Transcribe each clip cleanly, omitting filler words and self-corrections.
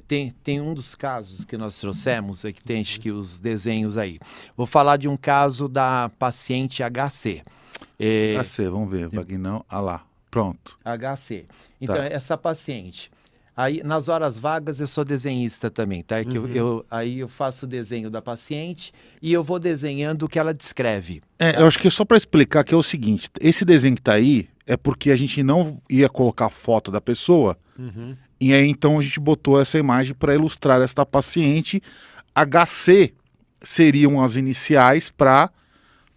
Tem um dos casos que nós trouxemos, que tem acho que os desenhos aí. Vou falar de um caso da paciente HC. HC, vamos ver, vaginal, lá, pronto. HC. Então, Tá. essa paciente... Aí, nas horas vagas, eu sou desenhista também, tá? Que aí eu faço o desenho da paciente e eu vou desenhando o que ela descreve. Eu acho que é só para explicar que é o seguinte, esse desenho que tá aí é porque a gente não ia colocar foto da pessoa, e aí então a gente botou essa imagem para ilustrar esta paciente. HC seriam as iniciais para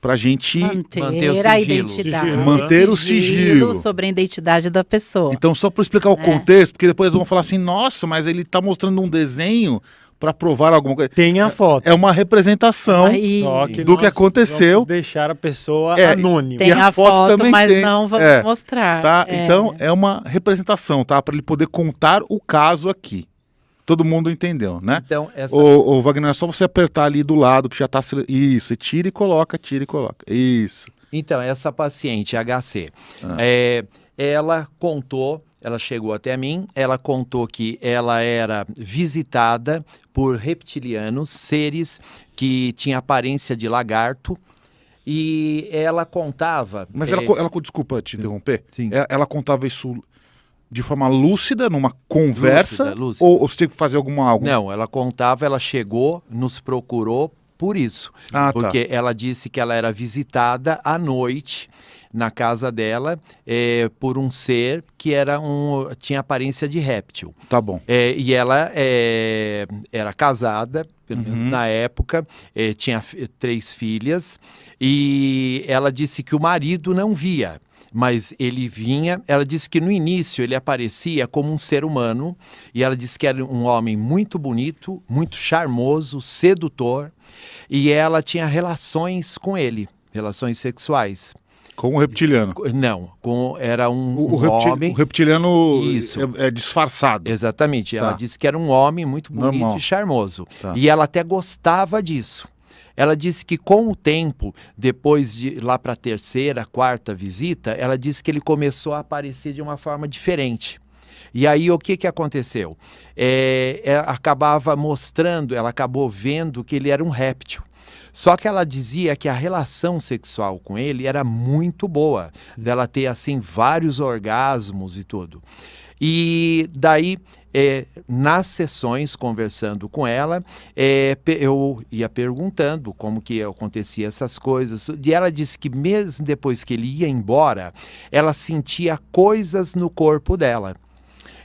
a gente manter o a sigilo. identidade. Manter o sigilo sobre a identidade da pessoa. Então, só para explicar o contexto, porque depois vão falar assim, nossa, mas ele está mostrando um desenho para provar alguma coisa. Tem a foto. É uma representação do que aconteceu. Vamos deixar a pessoa anônima. Tem E a a foto foto, também mas tem. não vamos mostrar. Tá? Então, é uma representação, tá? Para ele poder contar o caso aqui. Todo mundo entendeu, né? Então, essa... Ô, Wagner, é só você apertar ali do lado, que já tá... Isso, tira e coloca, tira e coloca. Isso. Então, essa paciente HC, ela contou, ela chegou até mim, ela contou que ela era visitada por reptilianos, seres que tinham aparência de lagarto, e ela contava... Mas desculpa te interromper, Sim. Ela contava isso de forma lúcida, numa conversa, Lúcida. Ou você tem que fazer algo? Não, ela contava, ela chegou, nos procurou por isso. Porque ela disse que ela era visitada à noite na casa dela por um ser que tinha aparência de réptil. Tá bom. E ela era casada, pelo menos na época, tinha 3 filhas, e ela disse que o marido não via. Mas ele vinha, ela disse que no início ele aparecia como um ser humano, e ela disse que era um homem muito bonito, muito charmoso, sedutor, e ela tinha relações com ele, relações sexuais. Com o reptiliano? Não, era um homem... O reptiliano Isso. É disfarçado. Exatamente, ela disse que era um homem muito bonito e charmoso, e ela até gostava disso. Ela disse que com o tempo, depois de lá para a 3ª, 4ª visita, ela disse que ele começou a aparecer de uma forma diferente. E aí o que aconteceu? Acabava mostrando, ela acabou vendo que ele era um réptil. Só que ela dizia que a relação sexual com ele era muito boa, dela ter assim vários orgasmos e tudo. E daí, nas sessões, conversando com ela, eu ia perguntando como que acontecia essas coisas. E ela disse que mesmo depois que ele ia embora, ela sentia coisas no corpo dela.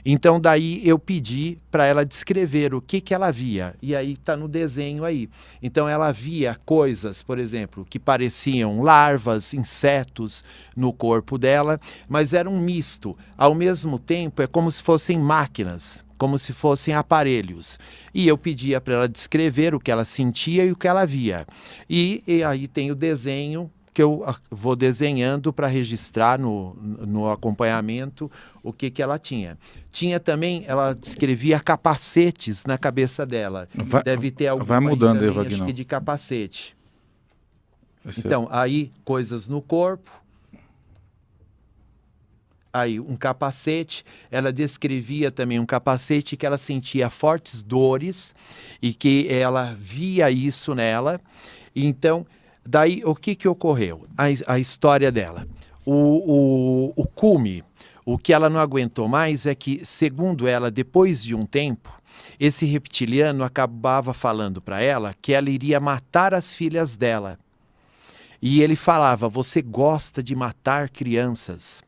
Então, daí eu pedi para ela descrever o que ela via. E aí está no desenho aí. Então, ela via coisas, por exemplo, que pareciam larvas, insetos no corpo dela, mas era um misto. Ao mesmo tempo, é como se fossem máquinas, como se fossem aparelhos. E eu pedia para ela descrever o que ela sentia e o que ela via. E aí tem o desenho que eu vou desenhando para registrar no acompanhamento o que ela tinha. Tinha também, ela descrevia capacetes na cabeça dela. Deve ter algum vai mudando aí, também, acho que de capacete. Então, aí coisas no corpo. Aí um capacete, ela descrevia também um capacete que ela sentia fortes dores e que ela via isso nela. Então, daí, o que ocorreu? A história dela. O cume, o que ela não aguentou mais é que, segundo ela, depois de um tempo, esse reptiliano acabava falando para ela que ela iria matar as filhas dela. E ele falava, você gosta de matar crianças.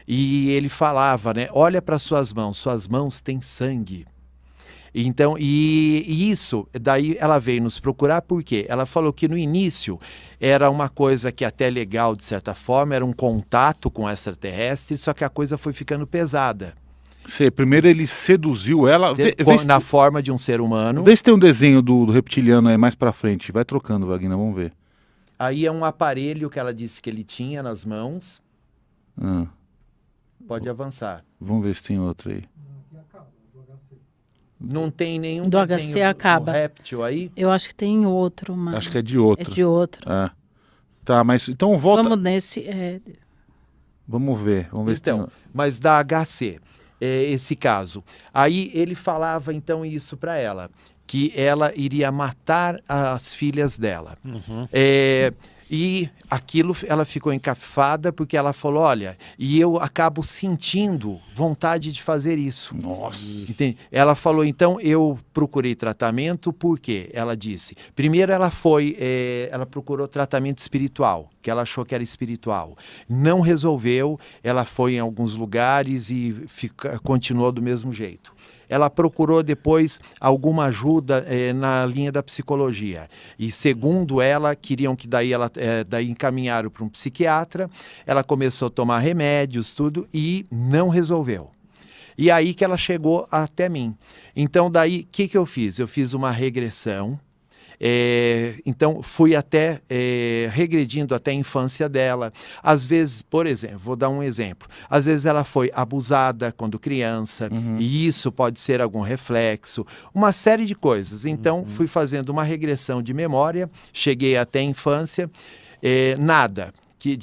E ele falava, né, olha para suas mãos têm sangue. Então, e isso, daí ela veio nos procurar, por quê? Ela falou que no início era uma coisa que até legal, de certa forma, era um contato com extraterrestre, só que a coisa foi ficando pesada. Primeiro ele seduziu ela... Na forma de um ser humano. Vê se tem um desenho do reptiliano aí mais pra frente. Vai trocando, Wagner, vamos ver. Aí é um aparelho que ela disse que ele tinha nas mãos. Pode avançar. Vamos ver se tem outro aí. Não tem nenhum do desenho HC acaba. Do réptil aí? Eu acho que tem outro, mas... Acho que é de outro. É de outro. Tá, mas então volta... Vamos nesse... Vamos ver então, se tem... Mas da HC, esse caso. Aí ele falava então isso para ela, que ela iria matar as filhas dela. E aquilo, ela ficou encafada porque ela falou, olha, e eu acabo sentindo vontade de fazer isso. Nossa. Entende? Ela falou, então, eu procurei tratamento, por quê? Ela disse, primeiro ela procurou tratamento espiritual, que ela achou que era espiritual. Não resolveu, ela foi em alguns lugares e continuou do mesmo jeito. Ela procurou depois alguma ajuda na linha da psicologia. E segundo ela, queriam que daí encaminharam para um psiquiatra. Ela começou a tomar remédios, tudo, e não resolveu. E aí que ela chegou até mim. Então daí, o que eu fiz? Eu fiz uma regressão. Então fui até regredindo até a infância dela. Às vezes, por exemplo, vou dar um exemplo. Às vezes ela foi abusada quando criança, e isso pode ser algum reflexo, uma série de coisas. Então fui fazendo uma regressão de memória, cheguei até a infância, nada que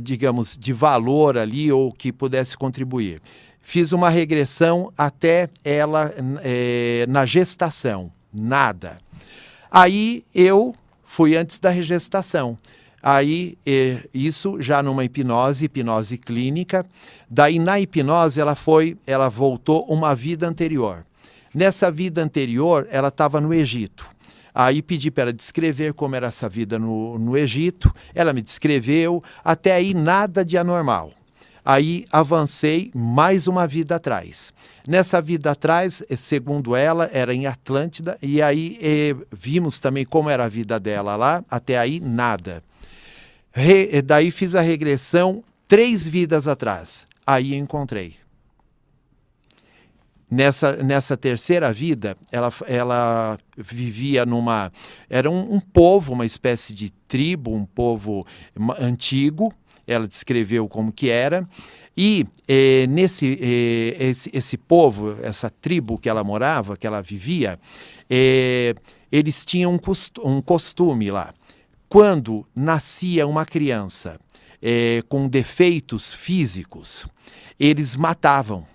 digamos, de valor ali ou que pudesse contribuir. Fiz uma regressão até ela na gestação. Nada. Aí eu fui antes da gestação. Aí isso já numa hipnose clínica. Daí na hipnose ela voltou uma vida anterior. Nessa vida anterior ela estava no Egito. Aí pedi para ela descrever como era essa vida no Egito. Ela me descreveu. Até aí nada de anormal. Aí avancei mais uma vida atrás. Nessa vida atrás, segundo ela, era em Atlântida, e aí vimos também como era a vida dela lá, até aí nada. Daí fiz a regressão 3 vidas atrás, aí encontrei. Nessa terceira vida, ela vivia era um povo, uma espécie de tribo, um povo antigo. Ela descreveu como que era, e esse povo, essa tribo que ela morava, que ela vivia, eles tinham um costume lá. Quando nascia uma criança com defeitos físicos, eles matavam.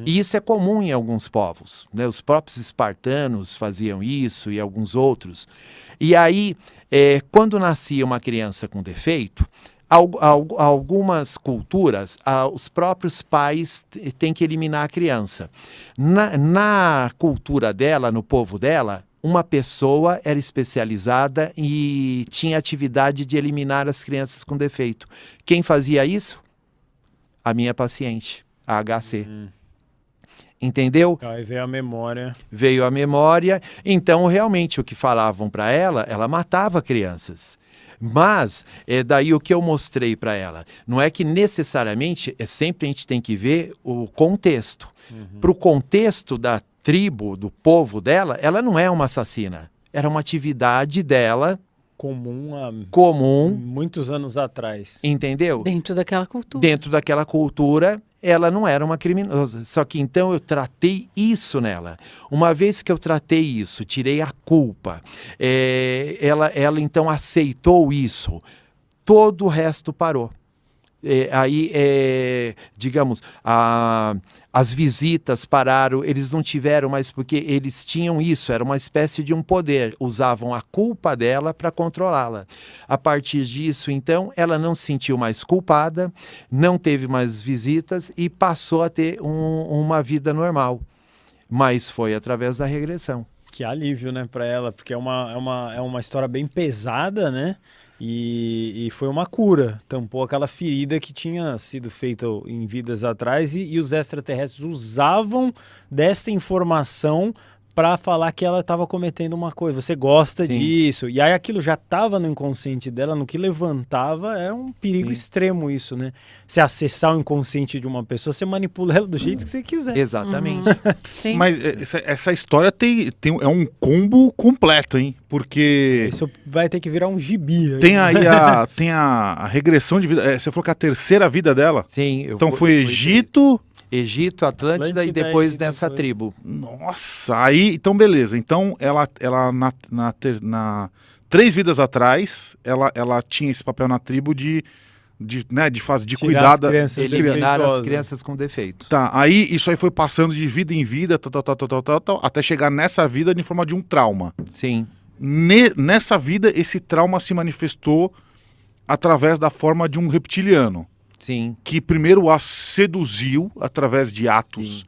E isso é comum em alguns povos, né? Os próprios espartanos faziam isso e alguns outros. E aí, quando nascia uma criança com defeito, algumas culturas, os próprios pais têm que eliminar a criança. Na cultura dela, no povo dela, uma pessoa era especializada e tinha atividade de eliminar as crianças com defeito. Quem fazia isso? A minha paciente, a HC. Entendeu? Aí veio a memória. Veio a memória. Então, realmente, o que falavam para ela matava crianças. Mas, daí o que eu mostrei para ela, não é que necessariamente, sempre a gente tem que ver o contexto. Para o contexto da tribo, do povo dela, ela não é uma assassina. Era uma atividade dela. Comum. Muitos anos atrás. Entendeu? Dentro daquela cultura. Dentro daquela cultura, ela não era uma criminosa. Só que então eu tratei isso nela. Uma vez que eu tratei isso, tirei a culpa, ela então aceitou isso. Todo o resto parou. Aí, digamos, as visitas pararam, eles não tiveram mais, porque eles tinham isso, era uma espécie de um poder, usavam a culpa dela para controlá-la. A partir disso, então, ela não se sentiu mais culpada, não teve mais visitas e passou a ter uma vida normal. Mas foi através da regressão. Que alívio, né, para ela, porque é uma história bem pesada, né? E foi uma cura, tampou aquela ferida que tinha sido feita em vidas atrás e os extraterrestres usavam desta informação para falar que ela estava cometendo uma coisa, você gosta Sim. disso, e aí aquilo já estava no inconsciente dela, no que levantava, é um perigo extremo isso, né? Você acessar o inconsciente de uma pessoa, você manipula ela do jeito que você quiser. Exatamente. Mas essa história é um combo completo, hein? Porque... Isso vai ter que virar um gibi. Aí. Tem a regressão de vida, você falou que a terceira vida dela? Sim. Então foi Egito... Egito, Atlântida e depois nessa tribo. Nossa, aí, então beleza. Então ela 3 vidas atrás, ela tinha esse papel na tribo de de cuidar da... Eliminar as crianças com defeitos. Tá, aí isso aí foi passando de vida em vida, até chegar nessa vida em forma de um trauma. Sim. Nessa vida, esse trauma se manifestou através da forma de um reptiliano. Sim. Que primeiro a seduziu através de atos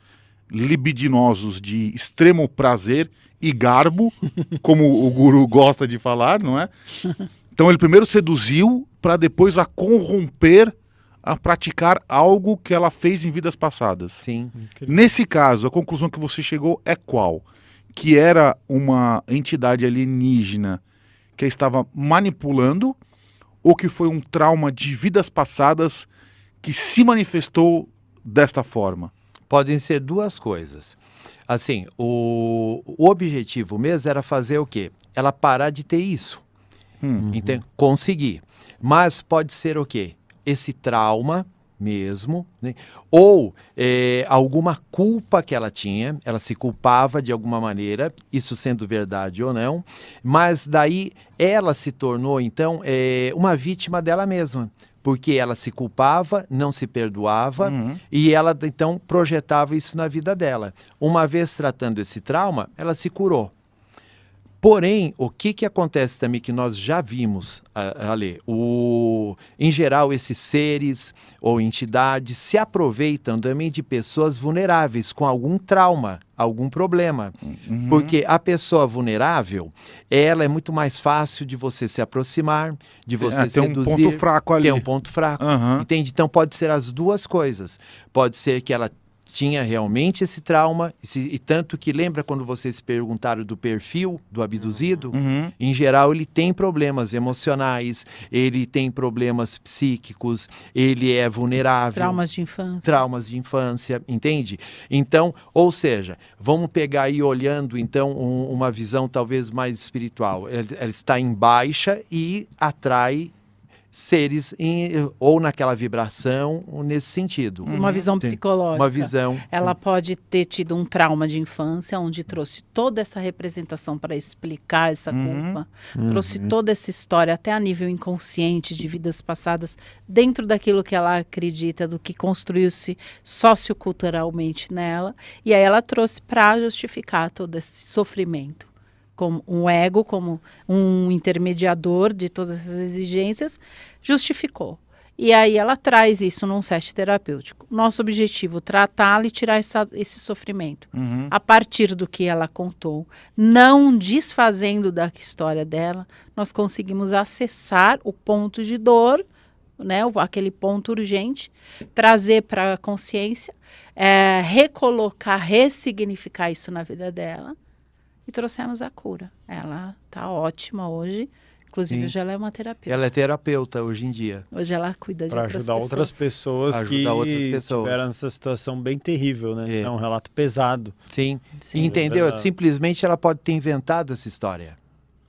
libidinosos de extremo prazer e garbo, como o guru gosta de falar, não é? Então ele primeiro seduziu para depois a corromper a praticar algo que ela fez em vidas passadas. Sim. Nesse caso, a conclusão que você chegou é qual? Que era uma entidade alienígena que a estava manipulando ou que foi um trauma de vidas passadas que se manifestou desta forma? Podem ser duas coisas. Assim, o objetivo mesmo era fazer o quê? Ela parar de ter isso. Então, conseguir. Mas pode ser o quê? Esse trauma mesmo, né? Ou alguma culpa que ela tinha, ela se culpava de alguma maneira, isso sendo verdade ou não, mas daí ela se tornou, então, uma vítima dela mesma, porque ela se culpava, não se perdoava, e ela, então, projetava isso na vida dela. Uma vez tratando esse trauma, ela se curou. Porém, o que acontece também que nós já vimos, Ale, em geral esses seres ou entidades se aproveitam também de pessoas vulneráveis com algum trauma, algum problema. Porque a pessoa vulnerável, ela é muito mais fácil de você se aproximar, de você seduzir. Tem um ponto fraco ali. Tem um ponto fraco, entende? Então pode ser as duas coisas. Pode ser que ela tinha realmente esse trauma, e tanto que lembra quando vocês perguntaram do perfil do abduzido? Em geral ele tem problemas emocionais, ele tem problemas psíquicos, ele é vulnerável. Traumas de infância, entende? Então, ou seja, vamos pegar aí olhando então uma visão talvez mais espiritual. Ela está em baixa e atrai seres ou naquela vibração, ou nesse sentido. Uma visão psicológica. Uma visão. Ela pode ter tido um trauma de infância, onde trouxe toda essa representação para explicar essa culpa, trouxe toda essa história até a nível inconsciente de vidas passadas, dentro daquilo que ela acredita, do que construiu-se socioculturalmente nela, e aí ela trouxe para justificar todo esse sofrimento. Como um ego, como um intermediador de todas essas exigências, justificou. E aí ela traz isso num set terapêutico. Nosso objetivo, tratá-la e tirar esse sofrimento. A partir do que ela contou, não desfazendo da história dela, nós conseguimos acessar o ponto de dor, né, aquele ponto urgente, trazer para a consciência, recolocar, ressignificar isso na vida dela, e trouxemos a cura. Ela está ótima hoje. Inclusive, hoje ela é uma terapeuta. Ela é terapeuta hoje em dia. Hoje ela cuida de outras pessoas. Para ajudar outras pessoas que tiveram essa situação bem terrível, né? É um relato pesado. Sim. Entendeu? Simplesmente ela pode ter inventado essa história.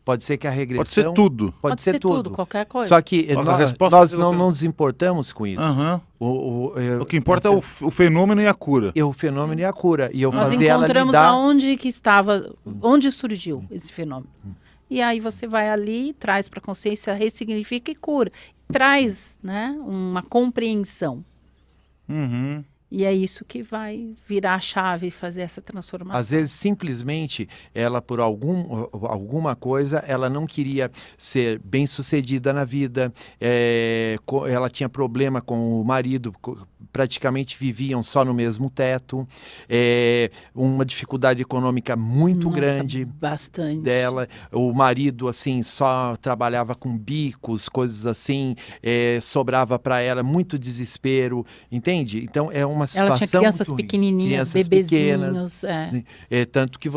Pode ser que a regressão... Pode ser tudo. Pode ser tudo, qualquer coisa. Só que nós não nos importamos com isso. O que importa é o fenômeno e a cura. O fenômeno e a cura. E nós fazer ela encontramos lidar... aonde que estava, onde surgiu esse fenômeno. E aí você vai ali, traz para a consciência, ressignifica e cura. Traz, né, uma compreensão. E é isso que vai virar a chave e fazer essa transformação. Às vezes, simplesmente, ela, por alguma coisa, ela não queria ser bem-sucedida na vida, ela tinha problema com o marido, praticamente viviam só no mesmo teto, uma dificuldade econômica muito grande dela, o marido, assim, só trabalhava com bicos, coisas assim, sobrava para ela muito desespero, entende? Então, é uma situação ela tinha crianças muito pequenininhas, crianças bebezinhos. Tanto que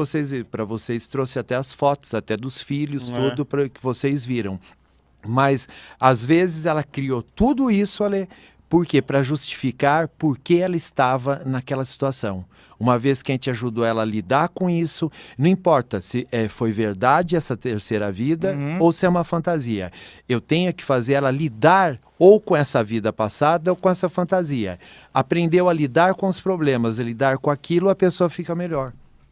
para vocês trouxe até as fotos, até dos filhos, tudo para que vocês viram. Mas, às vezes, ela criou tudo isso, por quê? Para justificar por que ela estava naquela situação. Uma vez que a gente ajudou ela a lidar com isso, não importa se foi verdade essa terceira vida ou se é uma fantasia. Eu tenho que fazer ela lidar ou com essa vida passada ou com essa fantasia. Aprendeu a lidar com os problemas, a lidar com aquilo, a pessoa fica melhor.